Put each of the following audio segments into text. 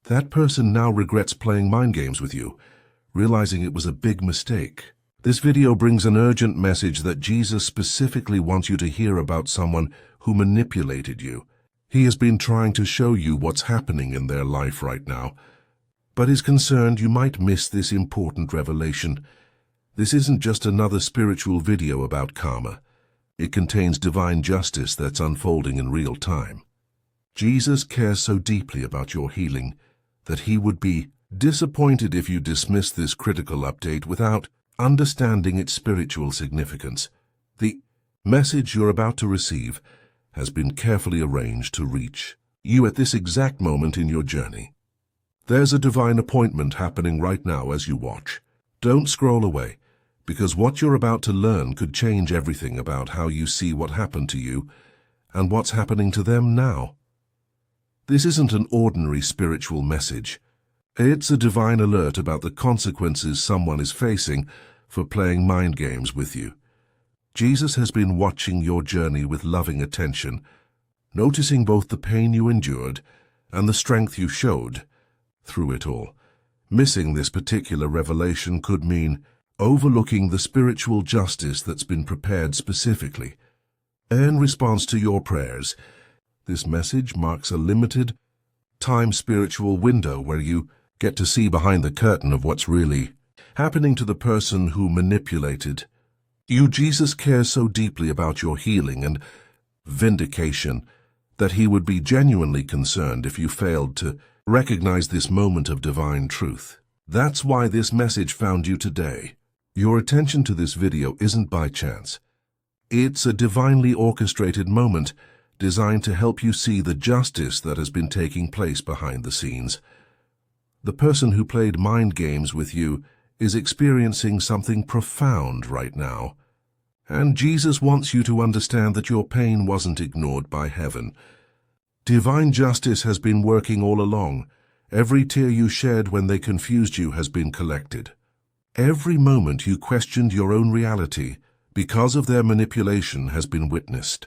That person now regrets playing mind games with you, realizing it was a big mistake. This video brings an urgent message that Jesus specifically wants you to hear about someone who manipulated you. He has been trying to show you what's happening in their life right now, but is concerned you might miss this important revelation. This isn't just another spiritual video about karma. It contains divine justice that's unfolding in real time. Jesus cares so deeply about your healing that he would be disappointed if you dismiss this critical update without understanding its spiritual significance. The message you're about to receive has been carefully arranged to reach you at this exact moment in your journey. There's a divine appointment happening right now as you watch. Don't scroll away, because what you're about to learn could change everything about how you see what happened to you and what's happening to them now. This isn't an ordinary spiritual message. It's a divine alert about the consequences someone is facing for playing mind games with you. Jesus has been watching your journey with loving attention, noticing both the pain you endured and the strength you showed through it all. Missing this particular revelation could mean overlooking the spiritual justice that's been prepared specifically. In response to your prayers, this message marks a limited time spiritual window where you get to see behind the curtain of what's really happening to the person who manipulated you. Jesus cares so deeply about your healing and vindication that he would be genuinely concerned if you failed to recognize this moment of divine truth. That's why this message found you today. Your attention to this video isn't by chance. It's a divinely orchestrated moment designed to help you see the justice that has been taking place behind the scenes. The person who played mind games with you is experiencing something profound right now. And Jesus wants you to understand that your pain wasn't ignored by heaven. Divine justice has been working all along. Every tear you shed when they confused you has been collected. Every moment you questioned your own reality because of their manipulation has been witnessed.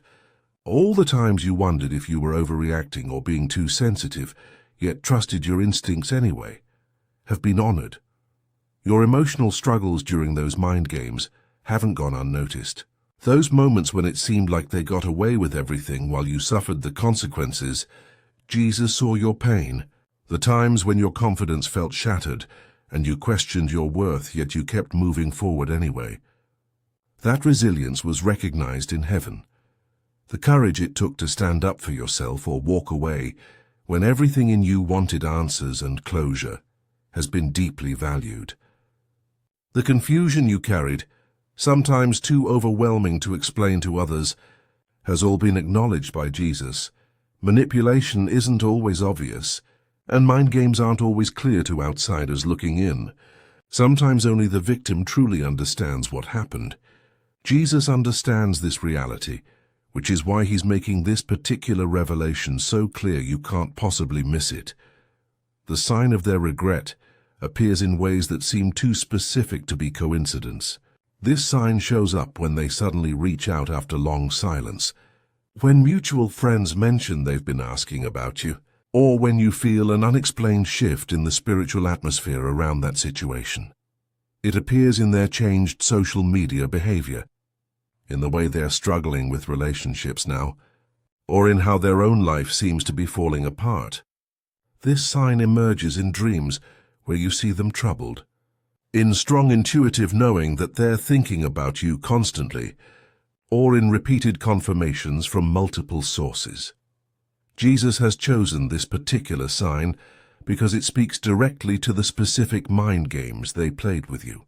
All the times you wondered if you were overreacting or being too sensitive, yet trusted your instincts anyway, have been honored. Your emotional struggles during those mind games haven't gone unnoticed. Those moments when it seemed like they got away with everything while you suffered the consequences, Jesus saw your pain. The times when your confidence felt shattered and you questioned your worth, yet you kept moving forward anyway. That resilience was recognized in heaven. The courage it took to stand up for yourself or walk away when everything in you wanted answers and closure has been deeply valued. The confusion you carried, sometimes too overwhelming to explain to others, has all been acknowledged by Jesus. Manipulation isn't always obvious, and mind games aren't always clear to outsiders looking in. Sometimes only the victim truly understands what happened. Jesus understands this reality, which is why he's making this particular revelation so clear you can't possibly miss it. The sign of their regret appears in ways that seem too specific to be coincidence. This sign shows up when they suddenly reach out after long silence, when mutual friends mention they've been asking about you, or when you feel an unexplained shift in the spiritual atmosphere around that situation. It appears in their changed social media behavior, in the way they're struggling with relationships now, or in how their own life seems to be falling apart. This sign emerges in dreams where you see them troubled, in strong intuitive knowing that they're thinking about you constantly, or in repeated confirmations from multiple sources. Jesus has chosen this particular sign because it speaks directly to the specific mind games they played with you.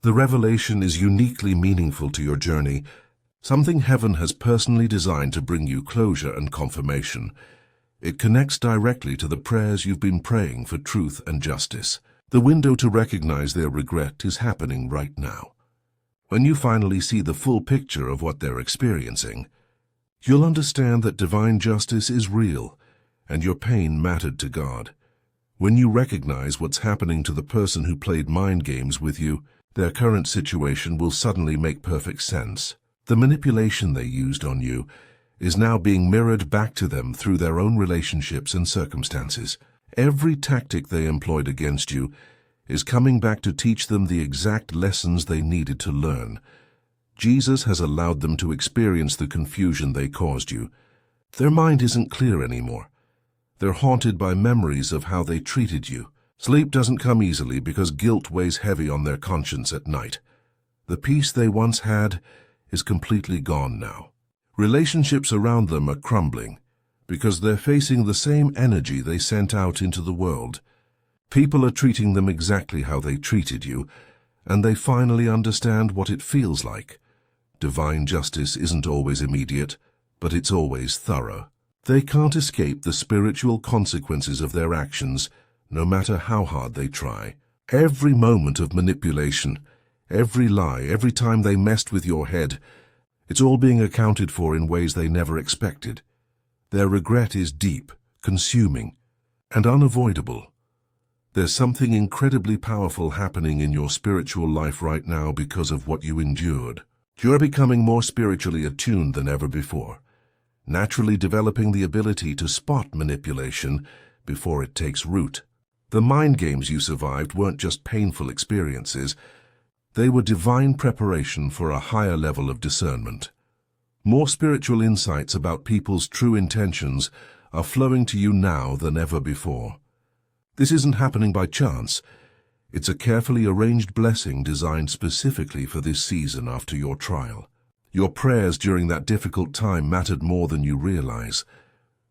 The revelation is uniquely meaningful to your journey, something heaven has personally designed to bring you closure and confirmation. It connects directly to the prayers you've been praying for truth and justice. The window to recognize their regret is happening right now. When you finally see the full picture of what they're experiencing, you'll understand that divine justice is real and your pain mattered to God. When you recognize what's happening to the person who played mind games with you, their current situation will suddenly make perfect sense. The manipulation they used on you is now being mirrored back to them through their own relationships and circumstances. Every tactic they employed against you is coming back to teach them the exact lessons they needed to learn. Jesus has allowed them to experience the confusion they caused you. Their mind isn't clear anymore. They're haunted by memories of how they treated you. Sleep doesn't come easily because guilt weighs heavy on their conscience at night. The peace they once had is completely gone now. Relationships around them are crumbling because they're facing the same energy they sent out into the world. People are treating them exactly how they treated you, and they finally understand what it feels like. Divine justice isn't always immediate, but it's always thorough. They can't escape the spiritual consequences of their actions, no matter how hard they try. Every moment of manipulation, every lie, every time they messed with your head, it's all being accounted for in ways they never expected. Their regret is deep, consuming, and unavoidable. There's something incredibly powerful happening in your spiritual life right now because of what you endured. You're becoming more spiritually attuned than ever before, naturally developing the ability to spot manipulation before it takes root. The mind games you survived weren't just painful experiences. They were divine preparation for a higher level of discernment. More spiritual insights about people's true intentions are flowing to you now than ever before. This isn't happening by chance. It's a carefully arranged blessing designed specifically for this season after your trial. Your prayers during that difficult time mattered more than you realize.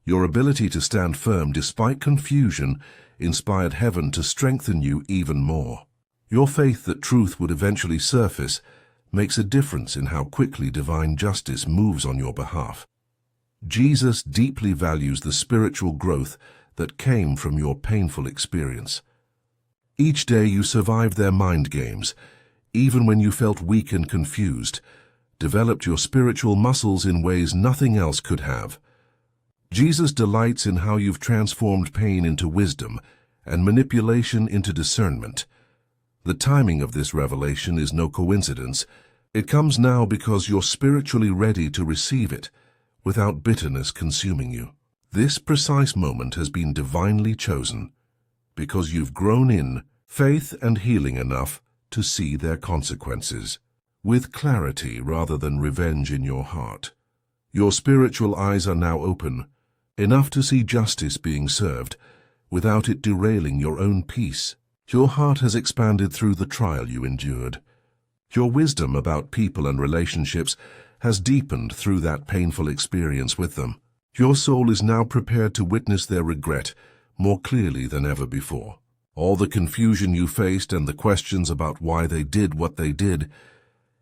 Your ability to stand firm despite confusion inspired heaven to strengthen you even more. Your faith that truth would eventually surface makes a difference in how quickly divine justice moves on your behalf. Jesus deeply values the spiritual growth that came from your painful experience. Each day you survived their mind games, even when you felt weak and confused, developed your spiritual muscles in ways nothing else could have. Jesus delights in how you've transformed pain into wisdom and manipulation into discernment. The timing of this revelation is no coincidence. It comes now because you're spiritually ready to receive it without bitterness consuming you. This precise moment has been divinely chosen because you've grown in faith and healing enough to see their consequences with clarity rather than revenge in your heart. Your spiritual eyes are now open, enough to see justice being served without it derailing your own peace. Your heart has expanded through the trial you endured. Your wisdom about people and relationships has deepened through that painful experience with them. Your soul is now prepared to witness their regret more clearly than ever before. All the confusion you faced and the questions about why they did what they did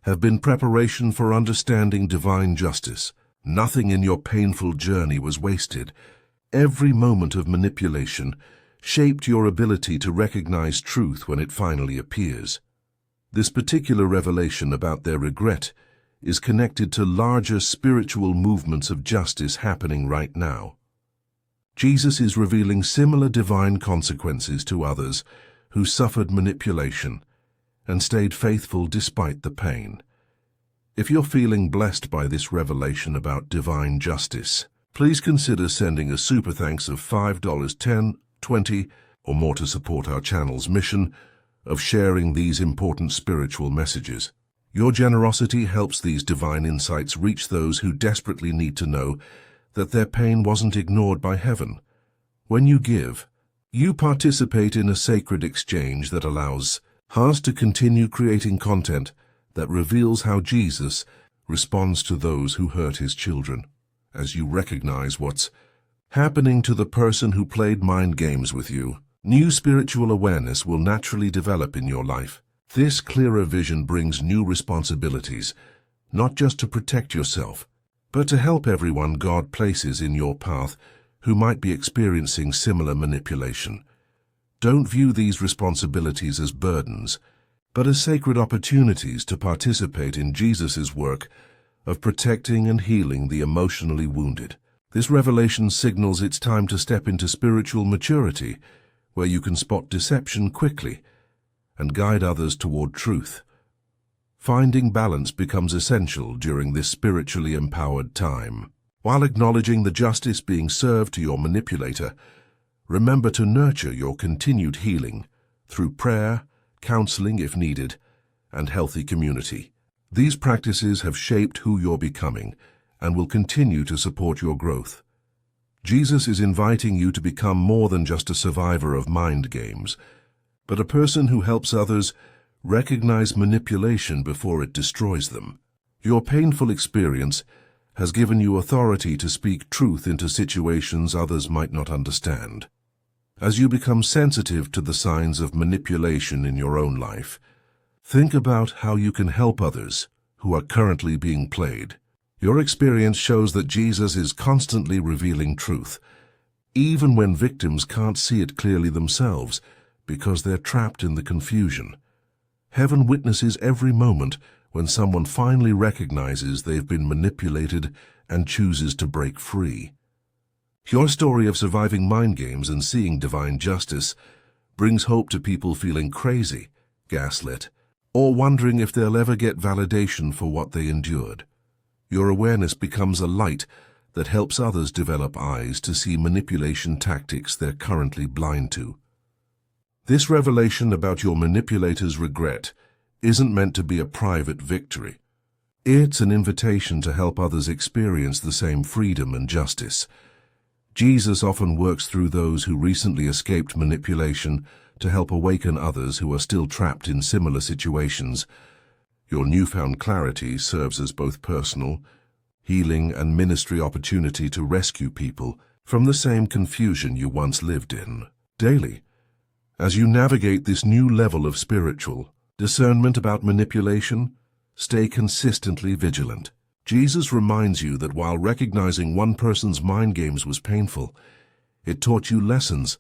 have been preparation for understanding divine justice. Nothing in your painful journey was wasted. Every moment of manipulation shaped your ability to recognize truth when it finally appears. This particular revelation about their regret is connected to larger spiritual movements of justice happening right now. Jesus is revealing similar divine consequences to others who suffered manipulation and stayed faithful despite the pain. If you're feeling blessed by this revelation about divine justice, please consider sending a super thanks of $5, $10, $20, or more to support our channel's mission of sharing these important spiritual messages. Your generosity helps these divine insights reach those who desperately need to know that their pain wasn't ignored by heaven. When you give, you participate in a sacred exchange that allows us to continue creating content that reveals how Jesus responds to those who hurt his children. As you recognize what's happening to the person who played mind games with you, new spiritual awareness will naturally develop in your life. This clearer vision brings new responsibilities, not just to protect yourself, but to help everyone God places in your path who might be experiencing similar manipulation. Don't view these responsibilities as burdens, but as sacred opportunities to participate in Jesus' work of protecting and healing the emotionally wounded. This revelation signals it's time to step into spiritual maturity, where you can spot deception quickly and guide others toward truth. Finding balance becomes essential during this spiritually empowered time. While acknowledging the justice being served to your manipulator, Remember to nurture your continued healing through prayer, counseling if needed, and healthy community. These practices have shaped who you're becoming and will continue to support your growth. Jesus is inviting you to become more than just a survivor of mind games, but a person who helps others recognize manipulation before it destroys them. Your painful experience has given you authority to speak truth into situations others might not understand. As you become sensitive to the signs of manipulation in your own life, think about how you can help others who are currently being played. Your experience shows that Jesus is constantly revealing truth, even when victims can't see it clearly themselves because they're trapped in the confusion. Heaven witnesses every moment when someone finally recognizes they've been manipulated and chooses to break free. Your story of surviving mind games and seeing divine justice brings hope to people feeling crazy, gaslit, or wondering if they'll ever get validation for what they endured. Your awareness becomes a light that helps others develop eyes to see manipulation tactics they're currently blind to. This revelation about your manipulator's regret isn't meant to be a private victory. It's an invitation to help others experience the same freedom and justice. Jesus often works through those who recently escaped manipulation to help awaken others who are still trapped in similar situations. Your newfound clarity serves as both personal, healing, and ministry opportunity to rescue people from the same confusion you once lived in. Daily, as you navigate this new level of spiritual discernment about manipulation, stay consistently vigilant. Jesus reminds you that while recognizing one person's mind games was painful, it taught you lessons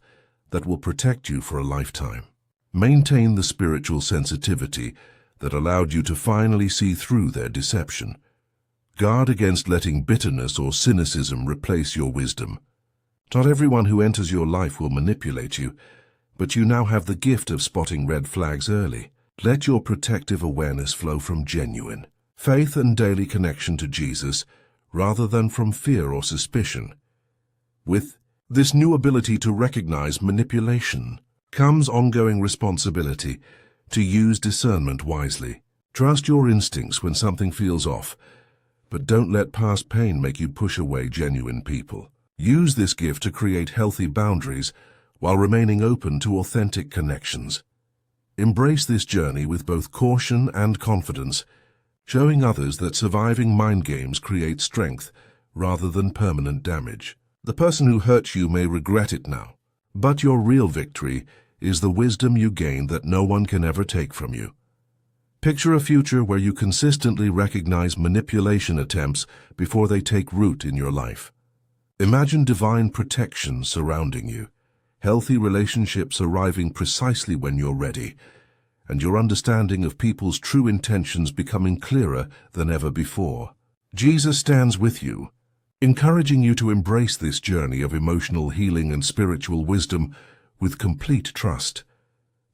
that will protect you for a lifetime. Maintain the spiritual sensitivity that allowed you to finally see through their deception. Guard against letting bitterness or cynicism replace your wisdom. Not everyone who enters your life will manipulate you, but you now have the gift of spotting red flags early. Let your protective awareness flow from genuine faith and daily connection to Jesus, rather than from fear or suspicion. With this new ability to recognize manipulation comes ongoing responsibility to use discernment wisely. Trust your instincts when something feels off, but don't let past pain make you push away genuine people. Use this gift to create healthy boundaries while remaining open to authentic connections. Embrace this journey with both caution and confidence, showing others that surviving mind games creates strength rather than permanent damage. The person who hurt you may regret it now, but your real victory is the wisdom you gain that no one can ever take from you. Picture a future where you consistently recognize manipulation attempts before they take root in your life. Imagine divine protection surrounding you, healthy relationships arriving precisely when you're ready, and your understanding of people's true intentions becoming clearer than ever before. Jesus stands with you, encouraging you to embrace this journey of emotional healing and spiritual wisdom with complete trust.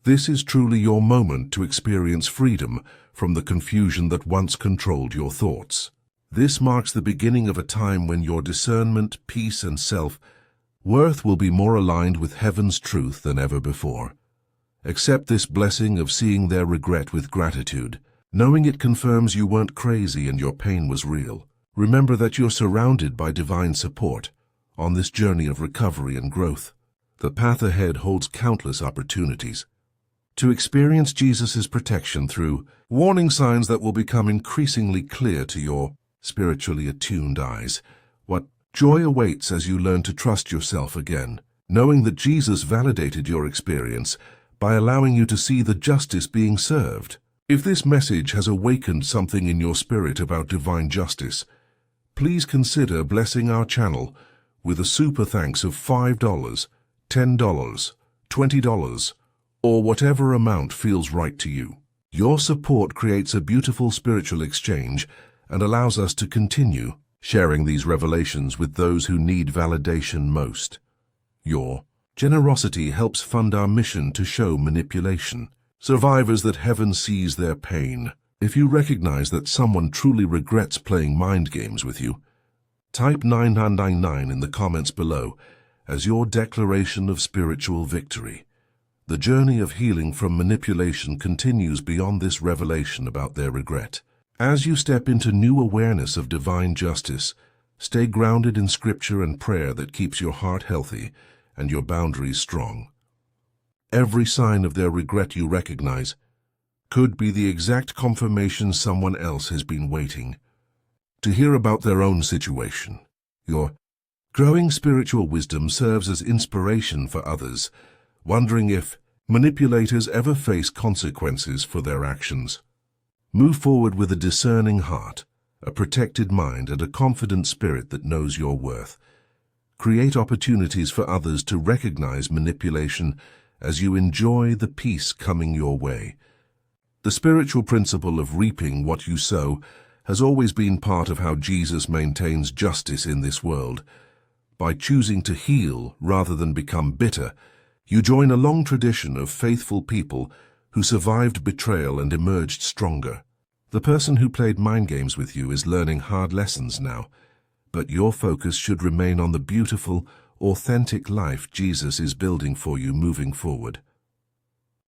This is truly your moment to experience freedom from the confusion that once controlled your thoughts. This marks the beginning of a time when your discernment, peace, and self-worth will be more aligned with heaven's truth than ever before. Accept this blessing of seeing their regret with gratitude, knowing it confirms you weren't crazy and your pain was real. Remember that you're surrounded by divine support on this journey of recovery and growth. The path ahead holds countless opportunities to experience Jesus' protection through warning signs that will become increasingly clear to your spiritually attuned eyes. What joy awaits as you learn to trust yourself again, knowing that Jesus validated your experience by allowing you to see the justice being served. If this message has awakened something in your spirit about divine justice, please consider blessing our channel with a super thanks of $5, $10, $20, or whatever amount feels right to you. Your support creates a beautiful spiritual exchange and allows us to continue sharing these revelations with those who need validation most. Your generosity helps fund our mission to show manipulation survivors that heaven sees their pain. If you recognize that someone truly regrets playing mind games with you, type 9999 in the comments below as your declaration of spiritual victory. The journey of healing from manipulation continues beyond this revelation about their regret. As you step into new awareness of divine justice, stay grounded in scripture and prayer that keeps your heart healthy and your boundaries strong. Every sign of their regret you recognize could be the exact confirmation someone else has been waiting to hear about their own situation. Your growing spiritual wisdom serves as inspiration for others, wondering if manipulators ever face consequences for their actions. Move forward with a discerning heart, a protected mind, and a confident spirit that knows your worth. Create opportunities for others to recognize manipulation as you enjoy the peace coming your way. The spiritual principle of reaping what you sow has always been part of how Jesus maintains justice in this world. By choosing to heal rather than become bitter, you join a long tradition of faithful people who survived betrayal and emerged stronger. The person who played mind games with you is learning hard lessons now, but your focus should remain on the beautiful, authentic life Jesus is building for you moving forward.